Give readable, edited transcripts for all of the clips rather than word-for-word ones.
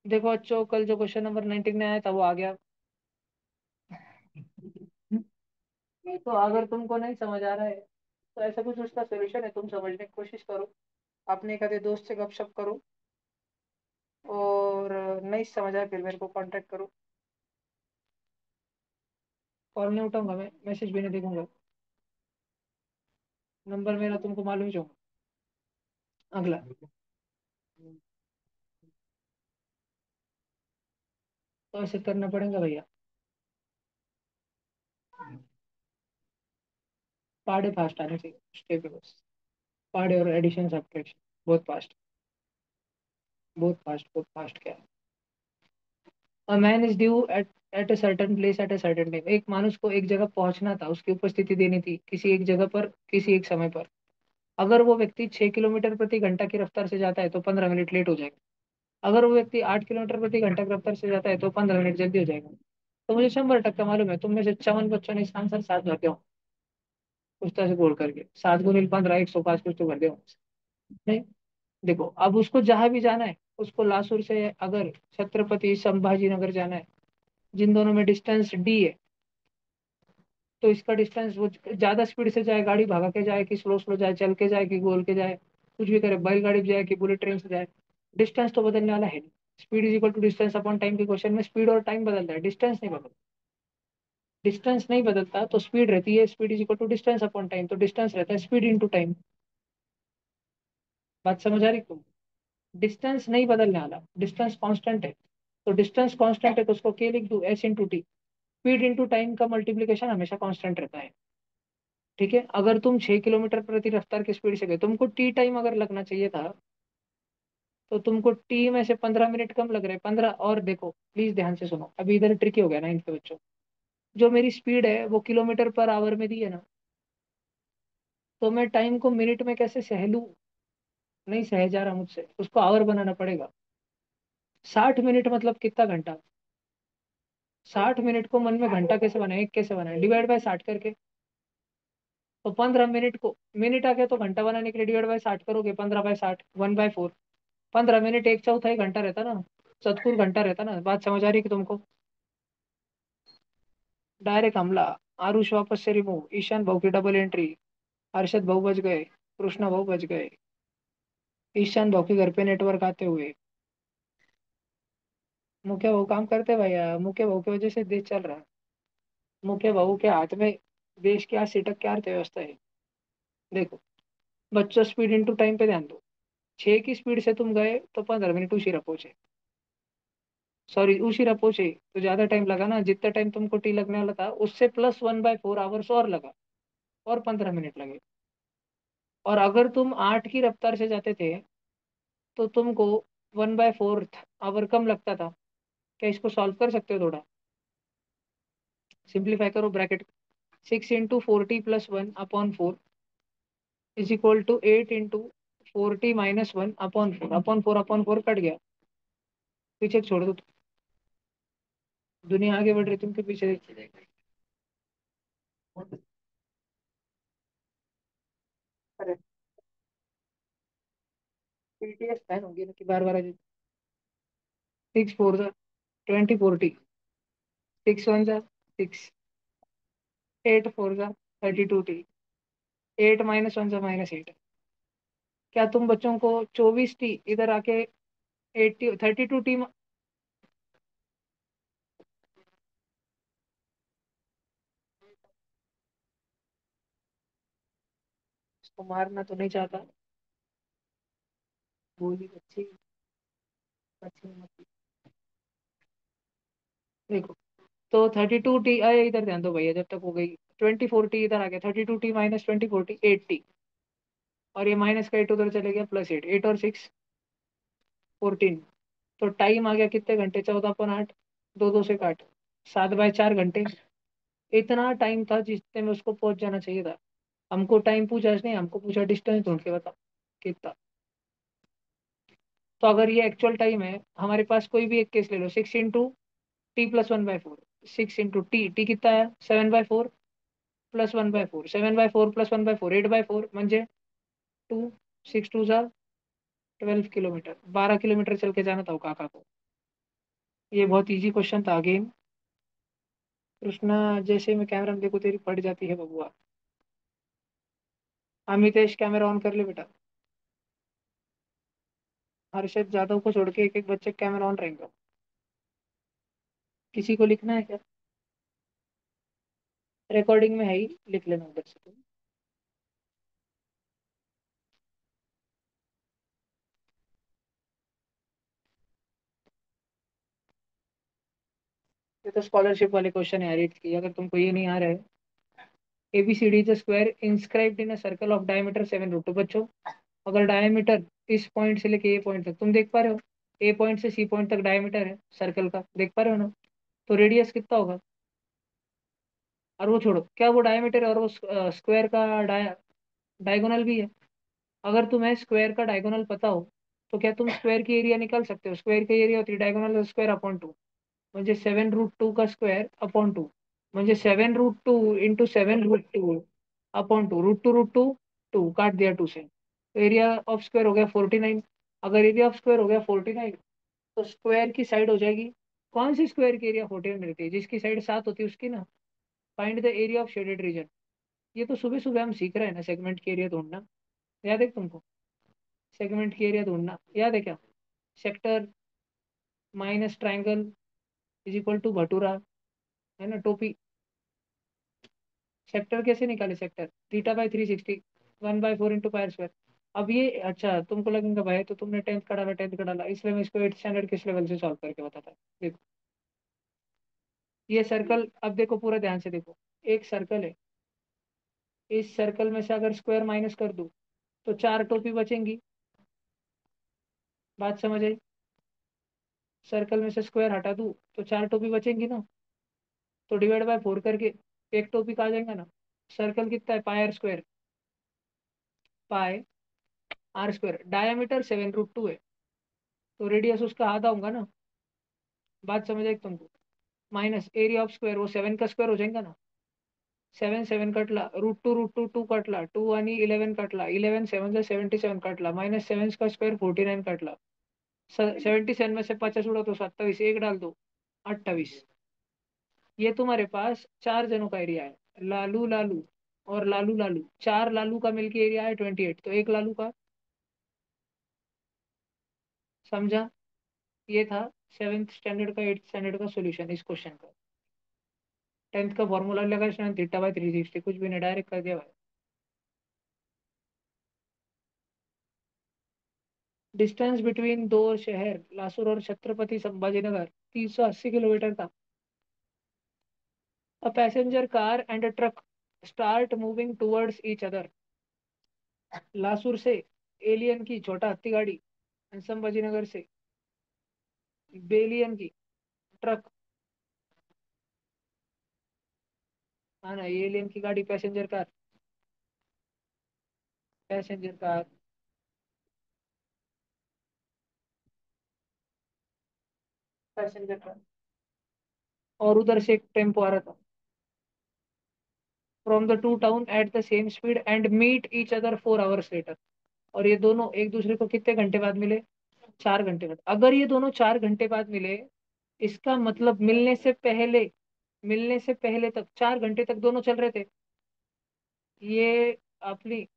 देखो अच्छो, कल जो क्वेश्चन नंबर 19 में आया था वो आ गया। तो अगर तुमको नहीं समझ आ रहा है तो ऐसा कुछ उसका सोल्यूशन है, तुम समझने की कोशिश करो, अपने कदे दोस्त से गपशप करो, और नहीं समझ आए फिर मेरे को कांटेक्ट करो। कॉल नहीं उठाऊंगा मैं, मैसेज भी नहीं देखूंगा। नंबर मेरा तुमको मालूम ही होगा। अगला। तो ऐसे करना पड़ेगा भैया। पहाड़े फास्ट आने चाहिए स्टेप पे बस। पहाड़े और एडिशन सब्ट्रैक्शन बहुत फास्ट। बहुत फास्ट, बहुत फास्ट क्या है। A man is due at a certain place at a certain time. एक मानुष को एक जगह पहुंचना था, उसकी उपस्थिति देनी थी किसी एक जगह पर किसी एक समय पर। अगर वो व्यक्ति 6 किलोमीटर प्रति घंटा की रफ्तार से जाता है तो 15 मिनट लेट हो जाएगा। अगर वो व्यक्ति 8 किलोमीटर प्रति घंटा की रफ्तार से जाता है तो 15 मिनट जल्दी हो जाएगा। तो मुझे 100% मालूम है, तुम में से 54 बच्चों ने इसका आंसर 7 भर दिया। उस तरह से बोल करके 7 गुणित 15 105 कुछ तो भर दिया। नहीं। देखो अब उसको जहां भी जाना है, उसको लासुर से अगर छत्रपति संभाजी नगर जाना है, जिन दोनों में डिस्टेंस डी है, तो इसका डिस्टेंस वो ज्यादा स्पीड से जाए, गाड़ी भागा के जाए कि स्लो स्लो जाए, चल के जाए कि गोल के जाए, कुछ भी करे, बैलगाड़ी से जाए कि बुलेट ट्रेन से जाए, डिस्टेंस तो बदलने वाला है नहीं। Speed is equal to distance upon time के क्वेश्चन में स्पीड और टाइम बदलता है, डिस्टेंस नहीं बदलता। डिस्टेंस नहीं बदलता तो स्पीड रहती है, speed is equal to distance upon time, तो डिस्टेंस रहता है स्पीड इंटू टाइम। बात समझ आ रही तुम? डिस्टेंस नहीं बदलने वाला, डिस्टेंस कांस्टेंट है। तो डिस्टेंस कांस्टेंट है तो उसको के लिख दू, S into T. Speed into time का मल्टीप्लीकेशन हमेशा कांस्टेंट रहता है। ठीक है, अगर तुम 6 किलोमीटर प्रति रफ्तार की स्पीड से गए, तुमको टी टाइम अगर लगना चाहिए था, तो तुमको टी में से 15 मिनट कम लग रहे हैं, 15। और देखो प्लीज ध्यान से सुनो, अभी इधर ट्रिकी हो गया ना इनके बच्चों। जो मेरी स्पीड है वो किलोमीटर पर आवर में दी है ना, तो मैं टाइम को मिनट में कैसे सह लूं? नहीं सह जा रहा मुझसे, उसको आवर बनाना पड़ेगा। 60 मिनट मतलब कितना घंटा? 60 मिनट को मन में घंटा कैसे बनाए, एक कैसे बनाए, डिवाइड बाय 60 करके। तो 15 मिनट को मिनट आ गया, तो घंटा बनाने के लिए डिवाइड बाय 60 करोगे, 15/60 1/4। 15 मिनट एक चौथाई घंटा रहता ना, चतुर घंटा रहता ना। बात समझ आ रही है कि तुमको? डायरेक्ट हमला। आरुष वापस से रिमूव, ईशान भाऊ की डबल एंट्री, अरशद भाऊ बच गए, कृष्णा भाऊ बच गए, ईशान भाऊ के घर पे नेटवर्क आते हुए। मुखिया भाऊ काम करते भैया, मुखिया भाऊ की वजह से देश चल रहा है। मुखिया भाऊ के हाथ में देश की सिटक की अर्थव्यवस्था है। देखो बच्चों, स्पीड इंटू टाइम पे ध्यान दो। 6 की स्पीड से तुम गए तो 15 मिनट उशिरा पहुंचे। सॉरी उशिरा पहुंचे तो ज्यादा टाइम लगा ना, जितना टाइम तुमको टी लगने वाला था उससे प्लस 1/4 आवर्स और लगा, और 15 मिनट लगे। और अगर तुम 8 की रफ्तार से जाते थे तो तुमको 1/4 आवर कम लगता था। क्या इसको सॉल्व कर सकते हो थोड़ा? सिंप्लीफाई करो, bracket 6 into 40 + 1/4 is equal to 8 into 40 - 1/4 upon four cut गया। पीछे छोड़ दो, दुनिया आगे बढ़ रही, तुमके पीछे देखते जाएगा। अरे पीटीएस फैन होगी ना कि बार बार 6 4 20 40, 6 1 6, 8 4 32 टी, 8 - 1 -8। क्या तुम बच्चों को 24 टी इधर आके 32 टी? इसको मारना तो नहीं चाहता, बोली अच्छी अच्छी मत। देखो तो 32 टी आए, इधर ध्यान दो भैया, जब तक हो गई 24 टी इधर आ गया, 32 टी - 24 टी 8 टी। और ये माइनस का 8 उधर चले गया, प्लस 8, 8 और 6 14। तो टाइम आ गया कितने घंटे, 14/8। दो दो से काट, 7/4 घंटे। इतना टाइम था जितने में उसको पहुंच जाना चाहिए था। हमको टाइम पूछा नहीं, हमको पूछा डिस्टेंस ढूंढ के बताओ कितना। तो अगर ये एक्चुअल टाइम है, हमारे पास कोई भी एक केस ले लो, 6 into T + 1/4। 6 into T, T कितना है 7/4 + 1/4, 7/4 + 1/4 8/4 म्हणजे 2, 6 2 जा 12 किलोमीटर, 12 किलोमीटर चल के जाना था वो काका को। ये बहुत इजी क्वेश्चन था अगेन। कृष्णा, जैसे मैं कैमरा में देखो तेरी पड़ जाती है बबुआ। अमितेश कैमरा ऑन कर ले बेटा। हर्षद जादव को छोड़ के एक एक बच्चे कैमरा ऑन रहेंगे। किसी को लिखना है क्या? रिकॉर्डिंग में है ही, लिख लेना उधर से तुम। ये तो स्कॉलरशिप वाले क्वेश्चन है यार, की अगर तुमको ये नहीं आ रहा है। ABCD is a square inscribed in a circle of diameter 7 root 2। बच्चों, अगर डायमीटर इस पॉइंट से लेके ए पॉइंट तक तुम देख पा रहे हो, ए पॉइंट से सी पॉइंट तक डायमीटर है सर्कल का, देख पा रहे हो ना? तो रेडियस कितना होगा? और वो छोड़ो, क्या वो डायमीटर है और वो स्क्वायर का डायगोनल भी है? अगर तुम्हें स्क्वायर का डायगोनल पता हो, तो क्या तुम स्क्वायर की एरिया निकाल सकते हो? स्क्वायर की एरिया होती है डायगोनल स्क्वायर अपॉन टू। म्हणजे 7 रूट 2 का स्क्वायर अपॉन टू, म्हणजे 7 root 2 into 7 root 2 upon two. Root two 2 काट दिया 2 से, तो एरिया ऑफ स्क्वायर हो गया 49। अगर एरिया ऑफ स्क्वायर हो गया 49, तो स्क्वायर की साइड हो जाएगी। कौन सी स्क्वायर की एरिया 49 रहती है? जिसकी साइड 7 होती है उसकी ना। Find the area of shaded region. ये तो सुबह सुबह हम सीख रहे हैं ना, सेगमेंट की एरिया ढूंढना। याद है तुमको? सेगमेंट की एरिया ढूंढना याद है क्या? Sector minus triangle is equal to bhatura, है ना, टोपी। सेक्टर कैसे निकाले? Sector θ/360, 1/4 into pi r square. अब ये अच्छा तुमको लगेगा भाई तो तुमने 10th का डाला, 10th का डाला, इसलिए मैं इसको 8th स्टैंडर्ड किस लेवल से सॉल्व करके बताता हूँ। देखो, ये सर्कल अब देखो, पूरा ध्यान से देखो। एक सर्कल है, इस सर्कल में से अगर स्क्वायर माइनस कर दूं तो 4 टोपी बचेंगी। बात समझ आई? सर्कल में से स्क्वायर हटा दूं तो 4 टोपी बचेंगी ना। तो डिवाइड बाय 4 करके एक टोपी का आ जाएगा ना। सर्कल कितना है? Pi r square, pi r square. Diameter 7 root 2 है, तो रेडियस उसका आधा होगा ना। बात समझ आई तुमको? माइनस एरिया ऑफ स्क्वायर, वो 7 का स्क्वायर हो जाएगा ना। 7 7 कटला, रूट टू कटला, 2 आणि 11 कटला, 11 7 से 77 कटला, माइनस 7 का स्क्वायर 49 कटला। 77 में से 50 उड़ा तो 27, एक डाल दो 28। ये तुम्हारे पास 4 जनों का एरिया है, लालू लालू और लालू लालू। 4 लालू का मिलके एरिया है 28, तो एक लालू का। समझा? ये था 7th स्टैंडर्ड का 8th स्टैंडर्ड का सॉल्यूशन इस क्वेश्चन का। 10th का फॉर्मूला लगा, θ/360, कुछ भी नहीं, डायरेक्ट कर दिया भाई। डिस्टेंस बिटवीन दो शहर लासूर और छत्रपति संभाजीनगर 380 किलोमीटर था। A passenger car and a truck start moving towards each other. Lasur से एलियन की छोटा हाथी गाड़ी, संभाजीनगर से बेलियन की ट्रक। हाँ ना, एलियन की गाड़ी passenger car, passenger car, passenger car. और उधर से एक टेम्पो आ रहा था। From the two town at the same speed and meet each other 4 hours later. और ये दोनों एक दूसरे को कितने घंटे बाद मिले? 4 घंटे बाद। अगर ये दोनों 4 घंटे बाद मिले, इसका मतलब मिलने से पहले तक 4 घंटे तक दोनों चल रहे थे। ये अपनी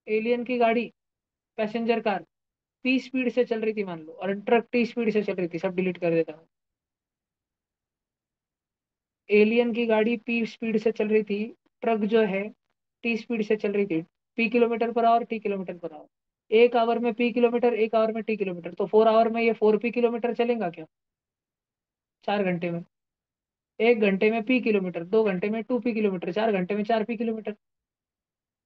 एलियन की गाड़ी पैसेंजर कार पी स्पीड से चल रही थी मान लो, और ट्रक टी स्पीड से चल रही थी। सब डिलीट कर देता हूँ। एलियन की गाड़ी पी स्पीड से चल रही थी, ट्रक जो है टी स्पीड से चल रही थी। P kilometre per hour, t kilometre per hour. 1 hour में पी किलोमीटर, 1 आवर में टी किलोमीटर, तो 4 आवर में ये 4 पी किलोमीटर चलेगा क्या? 4 घंटे में। 1 घंटे में पी किलोमीटर, 2 घंटे में 2 पी किलोमीटर, 4 घंटे में 4 पी किलोमीटर।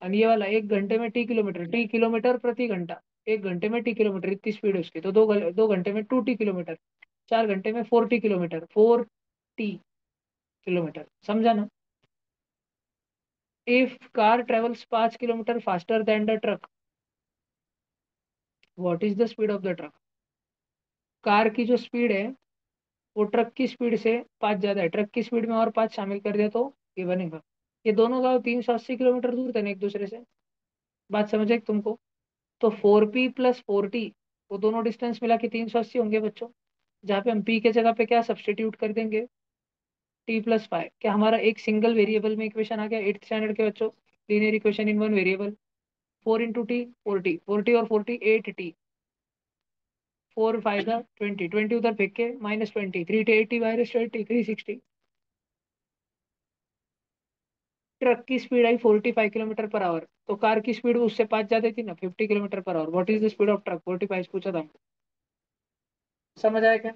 और ये वाला 1 घंटे में टी किलोमीटर प्रति घंटा। 1 घंटे में टी किलोमीटर, इतनी स्पीड है उसकी, तो 2 घंटे में 2 टी किलोमीटर, 4 घंटे में 4 टी किलोमीटर, 4 टी किलोमीटर। समझा ना? If car travels 5 kilometre faster than the truck, what is the speed of the truck? Car की जो स्पीड है वो ट्रक की स्पीड से 5 ज्यादा है। ट्रक की स्पीड में और 5 शामिल कर दिया तो ये बनेगा। ये दोनों गाँव 380 किलोमीटर दूर थे ना एक दूसरे से। बात समझे तुमको? तो 4 पी प्लस 4 टी, वो दोनों डिस्टेंस मिला के 380 होंगे बच्चों। जहाँ पे हम p के जगह पे क्या सब्सटीट्यूट कर देंगे, t+5। क्या हमारा एक सिंगल वेरिएबल में इक्वेशन आ गया 8th स्टैंडर्ड के बच्चों, linear equation in one variable. 4 × t 40, 40 और 40 8t, 4 5 20, 20 उधर फेंक के -20, 3 × 80 -20, 360। ट्रक की speed I 45 kilometre per our, तो कार की स्पीड उससे 5 ज्यादा थी ना, 50 kilometre per our. What is the speed of truck, 45 पूछा था हमको। समझ आया क्या?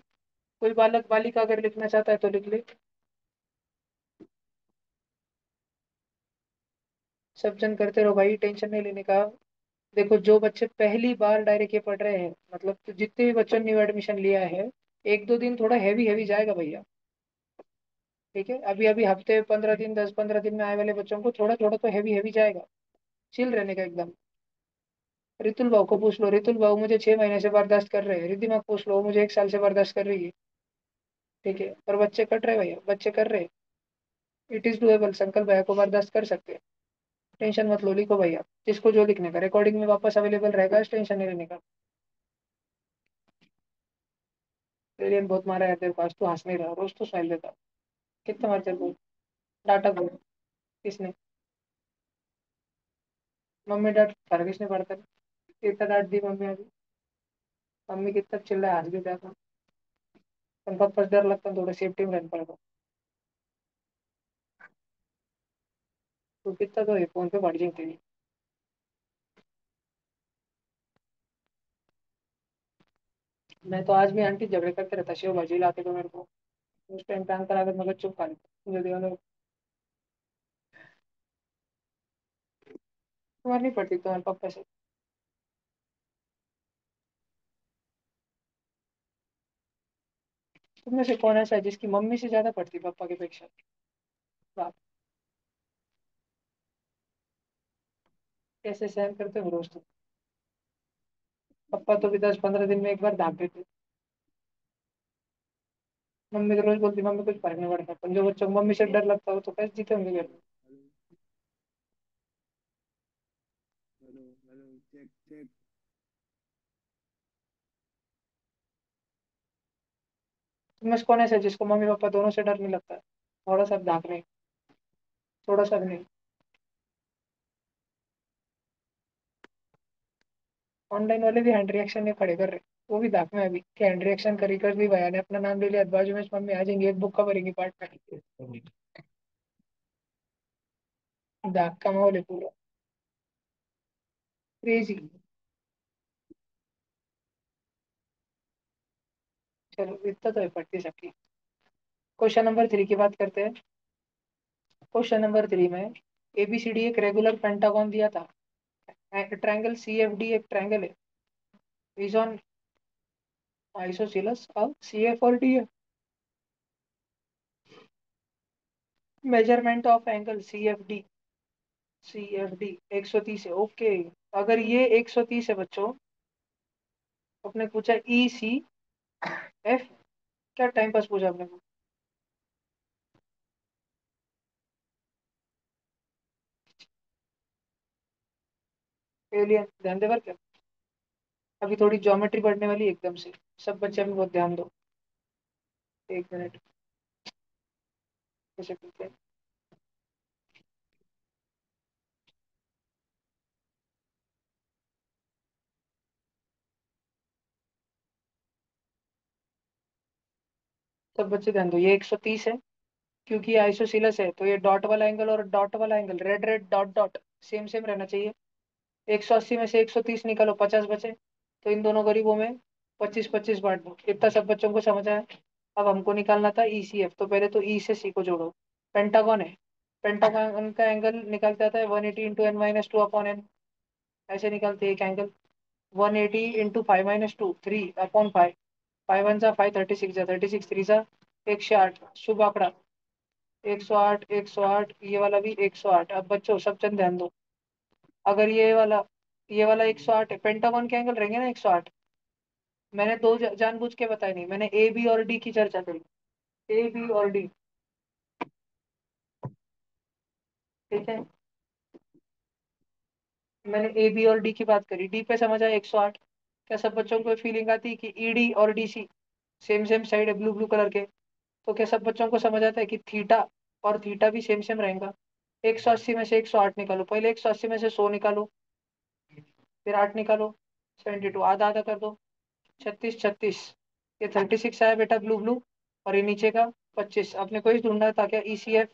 कोई बालक बालिका अगर लिखना चाहता है तो लिख ले। सब जन करते रहो भाई, टेंशन नहीं लेने का। देखो जो बच्चे पहली बार डायरेक्ट ये पढ़ रहे हैं, मतलब तो जितने भी बच्चों ने न्यू एडमिशन लिया है, 1 2 दिन थोड़ा हैवी हैवी जाएगा भैया। ठीक है, अभी अभी हफ्ते 15 दिन 10 15 दिन में आए वाले बच्चों को थोड़ा थोड़ा तो हैवी हैवी जाएगा। चिल रहने का एकदम। रितुल भाव को पूछ लो, रितुल भाव मुझे 6 महीने से बर्दाश्त कर रहे हैं। रिद्धिमा को पूछ लो, वो मुझे 1 साल से बर्दाश्त कर रही है। ठीक है, पर बच्चे कट रहे भैया, बच्चे कर रहे। इट इज डूएबल, संकल्प भैया को बर्दाश्त कर सकते हैं। टेंशन मत लो, लिखो भैया। जिसको जो लिखने का रिकॉर्डिंग में वापस अवेलेबल रहेगा, इस टेंशन नहीं लेने का। एलियन बहुत मारा है तेरे पास, तू हंस नहीं रहा, रोज तो स्माइल देता। कितना मार तेरे को? डाटा को किसने? मम्मी डांट सारा किसने पढ़ता है? कितना डांट दी मम्मी अभी? मम्मी कितना चिल्ला, हंस भी जाता। पर पापा से डर लगता है, थोड़ा सेफ्टी में रहना पड़ेगा। तू कितना तो फोन पे पढ़ जाती। मैं तो आज भी आंटी झगड़े करते रहता, शिव भाजी लाते तो मेरे को। उस टाइम पे अंकल आकर मगर चुप खा लेते, मुझे देखो तुम्हारी नहीं पड़ती तुम्हारे पापा से। तुमने से कौन ऐसा है जिसकी मम्मी से ज्यादा पड़ती पापा की अपेक्षा? बाप, कैसे सहन करते हो रोज तुम? पापा तो भी 10 15 दिन में एक बार दाग देते। मम्मी तो रोज बोलती, मम्मी कुछ फर्क नहीं पड़ता, पर जो बच्चों को मम्मी से डर लगता हो तो कैसे जीते होंगे घर में? Hello hello, check check. तुम में से कौन ऐसा है जिसको मम्मी पापा दोनों से डर नहीं लगता है? थोड़ा सा दाग नहीं, थोड़ा सा भी नहीं। ऑनलाइन वाले भी हैंड रिएक्शन नहीं खड़े कर रहे, वो भी दाग में अभी क्या हैंड रिएक्शन करी कर दी भैया ने, अपना नाम ले लिया, बाजू में मम्मी आ जाएंगी, एक बुक कवरेंगी पार्ट में। दाग का माहौल है पूरा, क्रेजी। चलो इतना तो है पढ़ती सबकी। क्वेश्चन नंबर 3 की बात करते हैं। क्वेश्चन नंबर 3 में ABCD एक रेगुलर पेंटागन दिया था। ट्रायंगल CFD एक ट्रायंगल है, is on isosceles of CF और D है। मेजरमेंट ऑफ एंगल CFD 130 है, ओके। अगर ये 130 है बच्चों, अपने पूछा ECF, क्या टाइम पास पूछा आपने को? एलियन ध्यान दे कर क्या? अभी थोड़ी ज्योमेट्री पढ़ने वाली है एकदम से, सब बच्चे अभी बहुत ध्यान दो। 1 मिनट, कैसे करते हैं? सब बच्चे ध्यान दो, ये 130 है। क्योंकि आइसोसीलस है तो ये डॉट वाला एंगल और डॉट वाला angle, red red dot dot, same same रहना चाहिए। 180 में से 130 निकालो, 50 बचे। तो इन दोनों गरीबों में 25 25 बांट दो, इतना सब बच्चों को समझ आया। अब हमको निकालना था ECF, तो पहले तो E से C को जोड़ो। पेंटागन है, पेंटागन का एंगल निकलता था 180 × n - 2/n। ऐसे निकलते हैं एक एंगल। 180 × 5 - 2, 3/5। 5 1 जा 5, 36 जा 36, 3 जा 108, शुभ आंकड़ा। 108 108, ये वाला भी 108। अब बच्चों सब जन ध्यान दो, अगर ये वाला 108 है, पेंटागन के एंगल रहेंगे ना 108। मैंने दो जानबूझ के बताई नहीं, मैंने A B और D की चर्चा करी। A B और D, ठीक है। मैंने A B और D की बात करी, D पे समझ आया 108। क्या सब बच्चों को फीलिंग आती है कि ED और DC? सेम सेम साइड है ब्लू ब्लू कलर के। तो क्या सब बच्चों को समझ आता है कि थीटा और थीटा भी सेम सेम रहेगा। 180 में से 108 निकालो, पहले 180 में से 100 निकालो, फिर 8 निकालो, 72 आधा आधा कर दो, 36 36। ये 36 आया बेटा ब्लू ब्लू, और ये नीचे का 25। अपने को ही ढूंढना था क्या, ECF।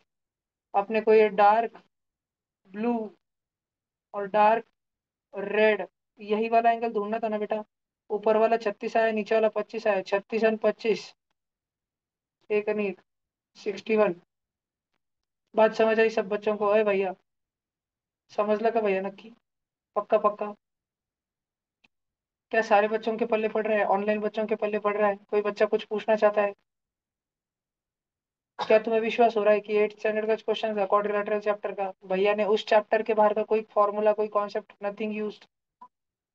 अपने को ये डार्क ब्लू और डार्क रेड, यही वाला एंगल ढूंढना था ना बेटा। ऊपर वाला 36 आया, नीचे वाला 25 आया, 36 और 25, एक नहीं 61। बात समझ आई सब बच्चों को है भैया? समझ लगा भैया नक्की? पक्का पक्का? क्या सारे बच्चों के पल्ले पड़ रहा है, ऑनलाइन बच्चों के पल्ले पड़ रहा है? कोई बच्चा कुछ पूछना चाहता है? क्या तुम्हें विश्वास हो रहा है कि 8th स्टैंडर्ड का क्वेश्चन था क्वाड्रिलेटरल चैप्टर का, भैया ने उस चैप्टर के बाहर का कोई फॉर्मूला कोई कॉन्सेप्ट नथिंग यूज्ड?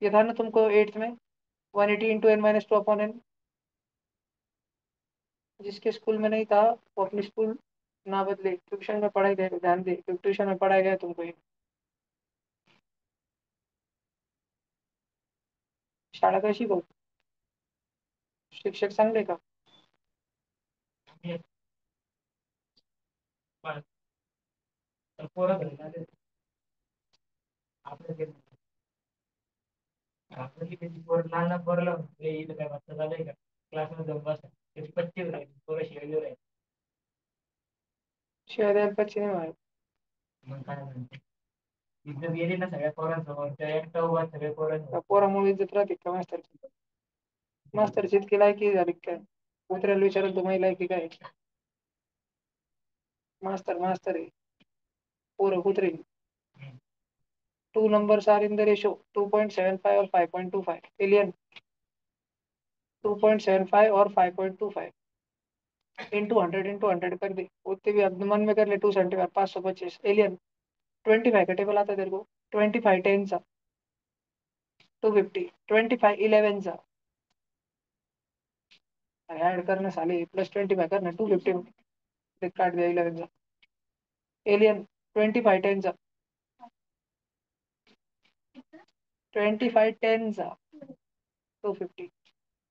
ये था ना तुमको 8th में, 180 × n - 2/n। जिसके स्कूल में नहीं था वो अपनी स्कूल ना बदले, ट्यूशन में पढ़ाई दे, ध्यान दे, क्योंकि ट्यूशन में पढ़ाया गया तुमको ये। शाळा कशी बघ, शिक्षक चांगले का? पोरं घरी आले. आपलं ते- आपलं की त्याची पोरं लहान पोरं लावून, "ए, इथं काय वाजता झालंय का, क्लासमध्ये जाऊन बसा." त्याची पच्चीस राहील, पोरं शिवाय राहील. शिवाय द्यायला पच्ची नाही मारत. मग काय म्हणते, इज्जत गेली ना सगळ्या पोरांसमोर, त्या एकटा उभा सगळ्या पोरांसमोर. पोरामुळे इज्जत राहते का मास्तरची? मास्तरची इतकी लायकी झाली काय? कुत्र्याला विचारून तुम्हाला लायकी काय? मास्तर मास्तर आहे, पोरं कुत्रे. Two numbers are in the ratio 2.75 और 5.25. एलियन 2.75 और 5.25 इंटू 100 कर दे, उतने भी अपने मन में कर ले। 2 सेंटीमीटर 525 एलियन 25 का टेबल आता है तेरे को। 25 10 सा 250, 25 11 सा ऐड करना साले, प्लस 25 करना 250 काट दिया 11 सा। एलियन 25 10 सा 25 10 सा 250।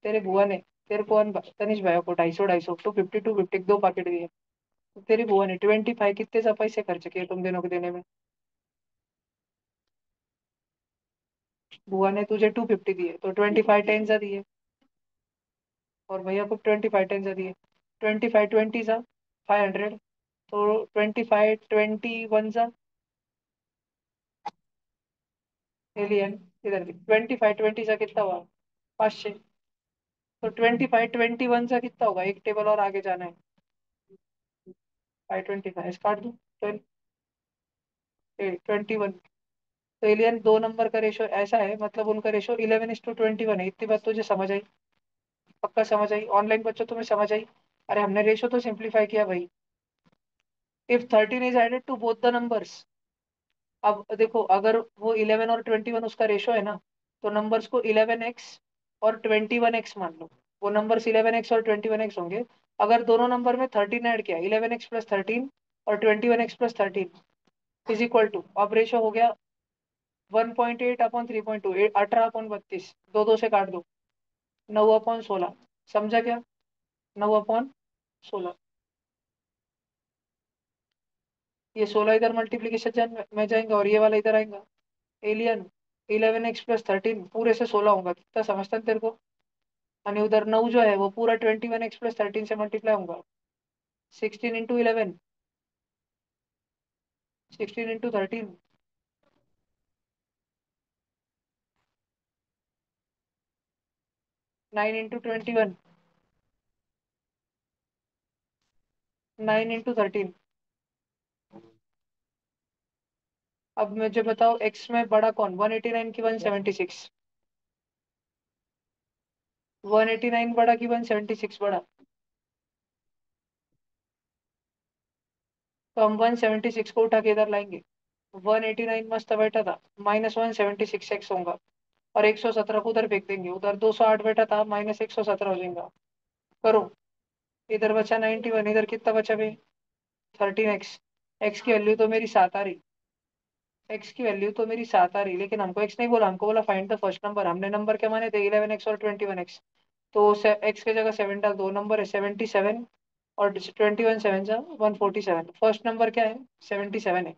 तेरे बुआ ने तेरे को तनिष भाई को 250 250 दो पैकेट दिए। तो तेरी बुआ ने 25 कितने सा पैसे खर्च किए तुम दोनों को देने में? बुआ ने तुझे 250 दिए तो 25 10 सा दिए, और भैया को 25 10 सा दिए। 25 20 सा 500, तो 25 21 सा एलियन। इधर भी 25 20 सा कितना हुआ? 500। तो 25 21 सा कितना होगा? एक टेबल और आगे जाना है। 525 काट दूं? 21। तो एलियन दो नंबर का रेशो ऐसा है, मतलब उनका रेशो 11:21 है। इतनी बात तुझे समझ आई? पक्का समझ आई? ऑनलाइन बच्चों तुम्हें समझ आई? अरे हमने रेशो तो सिंप्लीफाई किया भाई। If 13 is added to both the numbers, अब देखो अगर वो 11 और 21 उसका रेशो है ना, तो नंबर्स को 11x और 21x मान लो। वो नंबर्स 11x और 21x होंगे। अगर दोनों नंबर में 13 ऐड किया, 11x प्लस 13 और 21x plus 13 is equal to, अब रेशो हो गया 1.8/3.2, 18/32। दो दो से काट दो, 9/16। समझा क्या? 9/16। ये 16 इधर मल्टीप्लीकेशन में जाएंगे और ये वाला इधर आएगा। एलियन 11x प्लस 13 पूरे से 16 होगा, कितना समझता है तेरे को? और उधर 9 जो है वो पूरा 21x प्लस 13 से मल्टीप्लाई होगा। 16 × 11, 16 × 13, 9 × 21, 9 × 13। अब मुझे बताओ x में बड़ा कौन, 189 की 176? 189 बड़ा कि 176 बड़ा? तो हम 176 को उठा के इधर लाएंगे। 189 मस्त बैठा था, -176x होगा, और 117 को उधर फेंक देंगे। उधर 208 बैठा था, -117 हो जाएगा। करो। इधर बचा 91, इधर कितना बचा भाई? 13x। एक्स की वैल्यू तो मेरी 7 आ रही, एक्स की वैल्यू तो मेरी 7 आ रही, लेकिन हमको एक्स नहीं बोला, हमको बोला फाइंड द फर्स्ट नंबर। हमने नंबर क्या माने थे? 11x और 21x। तो एक्स की जगह 7 डाल, दो नंबर है 77, और 21 7 147। फर्स्ट नंबर क्या है? 77 है।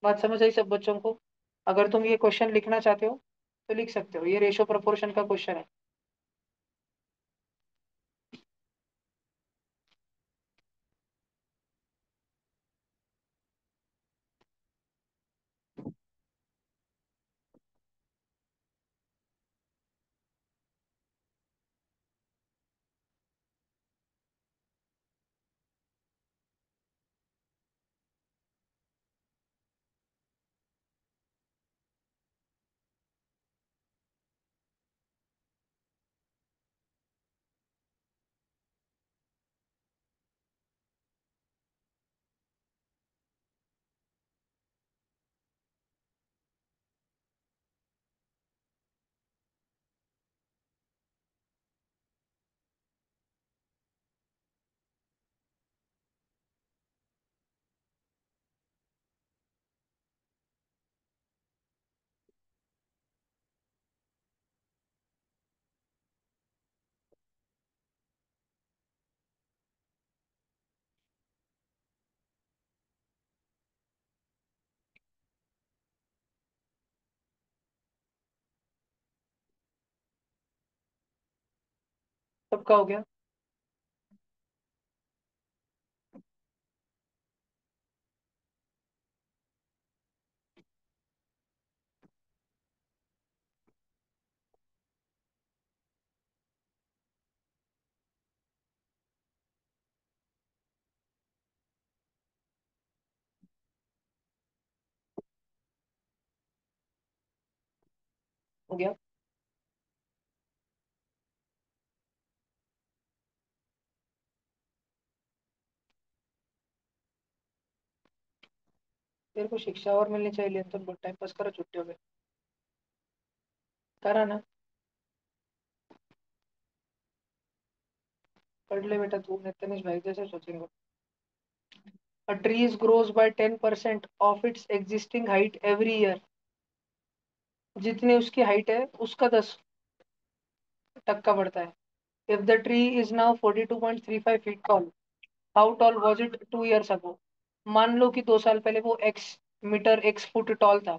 बात समझ आई सब बच्चों को? अगर तुम ये क्वेश्चन लिखना चाहते हो तो लिख सकते हो, ये रेशो प्रोपोर्शन का क्वेश्चन है। सबका हो गया? हो गया। तेरे को शिक्षा और मिलनी चाहिए, तुम बहुत टाइम पास करो छुट्टियों में। करा ना? पढ़ ले बेटा, तू नितिन भाई जैसे सोचेंगे। A tree grows by 10% of its existing height every year. जितनी उसकी हाइट है उसका 10% बढ़ता है। If the tree is now 42.35 feet tall, how tall was it 2 years ago? मान लो कि 2 साल पहले वो x metre x foot tall था।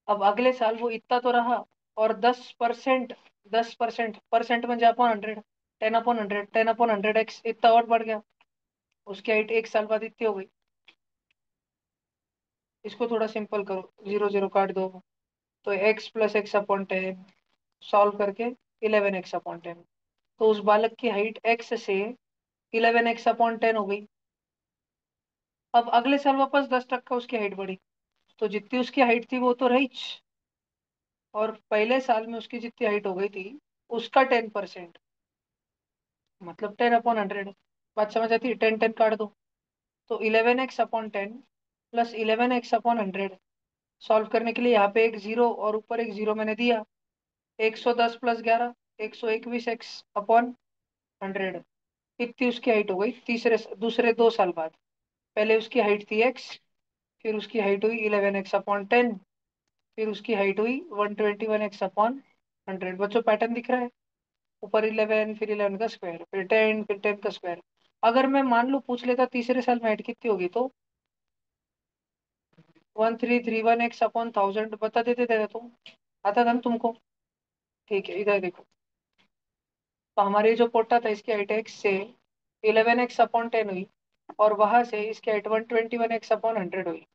अब अगले साल वो इतना तो रहा, और 10%, 10% परसेंट में जा अपॉन 100, 10/100, 10/100 x इतना और बढ़ गया। उसकी हाइट 1 साल बाद इतनी हो गई। इसको थोड़ा सिंपल करो, जीरो जीरो काट दो, तो x+x/10 सॉल्व करके 11x/10। तो उस बालक की हाइट x से 11x/10 हो गई। अब अगले साल वापस 10% उसकी हाइट बढ़ी, तो जितनी उसकी हाइट थी वो तो रही, और पहले साल में उसकी जितनी हाइट हो गई थी उसका 10%, मतलब 10/100। बात समझ आती है? 10 10 काट दो, तो 11x/10 प्लस 11x/100। सॉल्व करने के लिए यहाँ पे एक जीरो और ऊपर एक जीरो मैंने दिया। 110 + 11, 121x/100। इतनी उसकी हाइट हो गई दूसरे 2 साल बाद। पहले उसकी हाइट थी x, फिर उसकी हाइट हुई 11x/10, फिर उसकी हाइट हुई 121x/100। बच्चों पैटर्न दिख रहा है? ऊपर 11, फिर 11 का स्क्वायर, फिर 10, फिर 10 का स्क्वायर। अगर मैं मान लो पूछ लेता तीसरे साल में हाइट कितनी होगी, तो 1331x/1000 बता देते थे तुम। आता था ना तुमको? ठीक है, इधर देखो। तो हमारे जो पोटा था इसकी हाइट x से 11x/10 हुई, और वहां से इसकी हाइट 121x/100 हुई।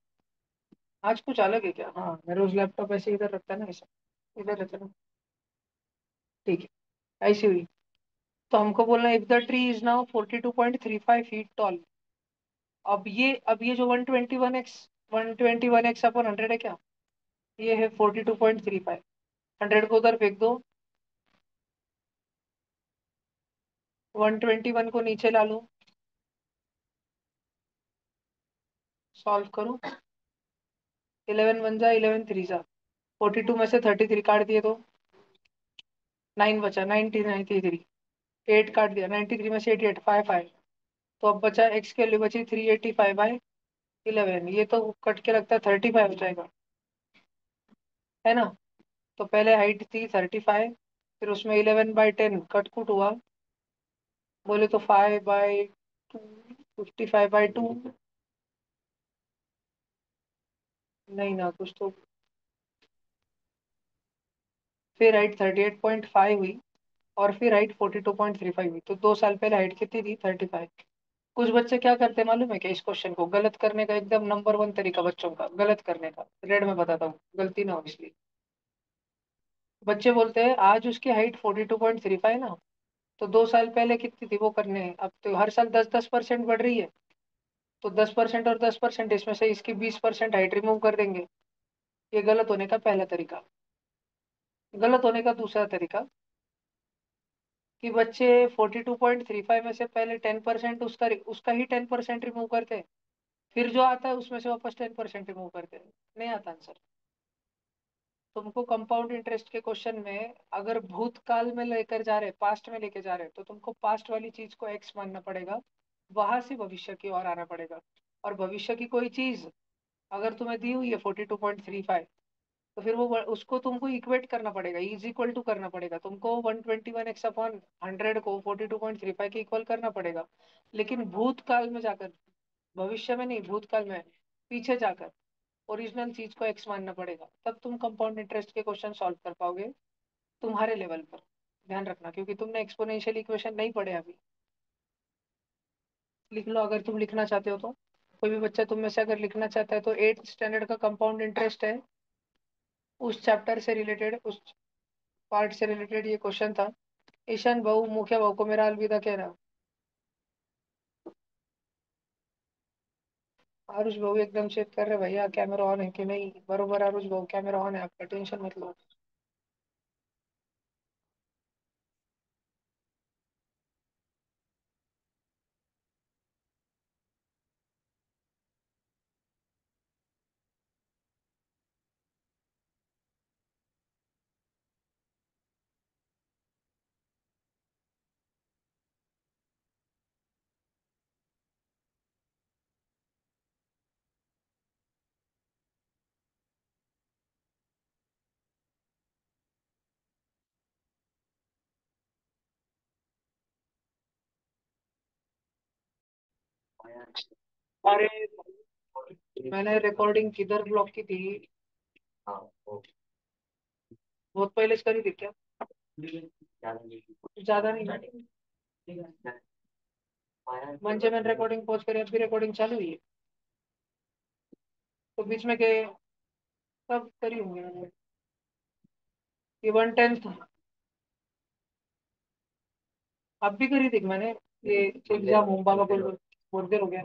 आज कुछ अलग है क्या? हाँ, मैं रोज लैपटॉप ऐसे इधर रखता है ना, ऐसा इधर रहता है ना। ठीक है, ऐसी हुई। तो हमको बोलना if the tree is now 42.35 feet tall. अब ये जो 121x/100 है क्या? ये है 42.35। 100 को उधर फेंक दो, 121 को नीचे ला लो, सॉल्व करो। 11 बन जा, 11 3 जा, 42 में से 33 काट दिए तो 9 बचा, 1993। 8 काट दिया, 93 में से 88, 5 आए। तो अब बचा एक्स के लिए बची 385/11। ये तो कट के लगता है 35 हो जाएगा, है ना? तो पहले हाइट थी 35, फिर उसमें 11/10 कटकुट हुआ, बोले तो 5/2, 55/2। नहीं ना, कुछ तो। फिर हाइट 38.5 हुई, और फिर हाइट 42.35 हुई। तो 2 साल पहले हाइट कितनी थी? 35। कुछ बच्चे क्या करते हैं मालूम है क्या? इस क्वेश्चन को गलत करने का एकदम नंबर वन तरीका बच्चों का गलत करने का, रेड में बताता हूँ, गलती ना हो इसलिए। बच्चे बोलते हैं आज उसकी हाइट 42.35 ना, तो 2 साल पहले कितनी थी वो करने हैं। अब तो हर साल 10-10% बढ़ रही है, तो 10% और 10%, इसमें से इसकी 20% हाइट रिमूव कर देंगे। ये गलत होने का पहला तरीका। गलत होने का दूसरा तरीका, कि बच्चे 42.35 में से पहले 10% उसका उसका ही 10% रिमूव करते हैं, फिर जो आता है उसमें से वापस 10% रिमूव करते हैं। नहीं आता आंसर। तुमको कंपाउंड इंटरेस्ट के क्वेश्चन में अगर भूतकाल में लेकर जा रहे, पास्ट में लेके जा रहे, तो तुमको पास्ट वाली चीज को एक्स मानना पड़ेगा, वहां से भविष्य की ओर आना पड़ेगा। और भविष्य की कोई चीज अगर तुम्हें दी हुई है 42.35, तो फिर वो उसको तुमको इक्वेट करना पड़ेगा, इज इक्वल टू करना पड़ेगा तुमको। 121x/100 को 42.35 के इक्वल करना पड़ेगा। लेकिन भूतकाल में जाकर, भविष्य में नहीं, भूतकाल में, पीछे जाकर ओरिजिनल चीज को एक्स मानना पड़ेगा, तब तुम कंपाउंड इंटरेस्ट के क्वेश्चन सॉल्व कर पाओगे तुम्हारे लेवल पर। ध्यान रखना, क्योंकि तुमने एक्सपोनेंशियल इक्वेशन नहीं पढ़े अभी। लिख लो अगर तुम लिखना चाहते हो तो। कोई भी बच्चा तुम में से अगर लिखना चाहता है तो 8th स्टैंडर्ड का कंपाउंड इंटरेस्ट है, उस चैप्टर से रिलेटेड, उस पार्ट से रिलेटेड ये क्वेश्चन था। ईशान भाऊ, मुखिया भाऊ को मेरा अलविदा कहना। आरुष भाऊ एकदम चेक कर रहे भैया कैमरा ऑन है कि नहीं। बरोबर आरुष भाऊ, कैमरा ऑन है आपका, टेंशन मत लो। अरे, मैंने रिकॉर्डिंग किधर ब्लॉक की थी? बहुत पहले से करी थी क्या? ज्यादा नहीं। मंचे मैंने रिकॉर्डिंग पॉज करी, अभी रिकॉर्डिंग चालू हुई है, तो बीच में के सब करी होंगे मैंने। ये 1/10 अब भी करी थी मैंने। ये एग्जाम होम का बोल बोल हो गया।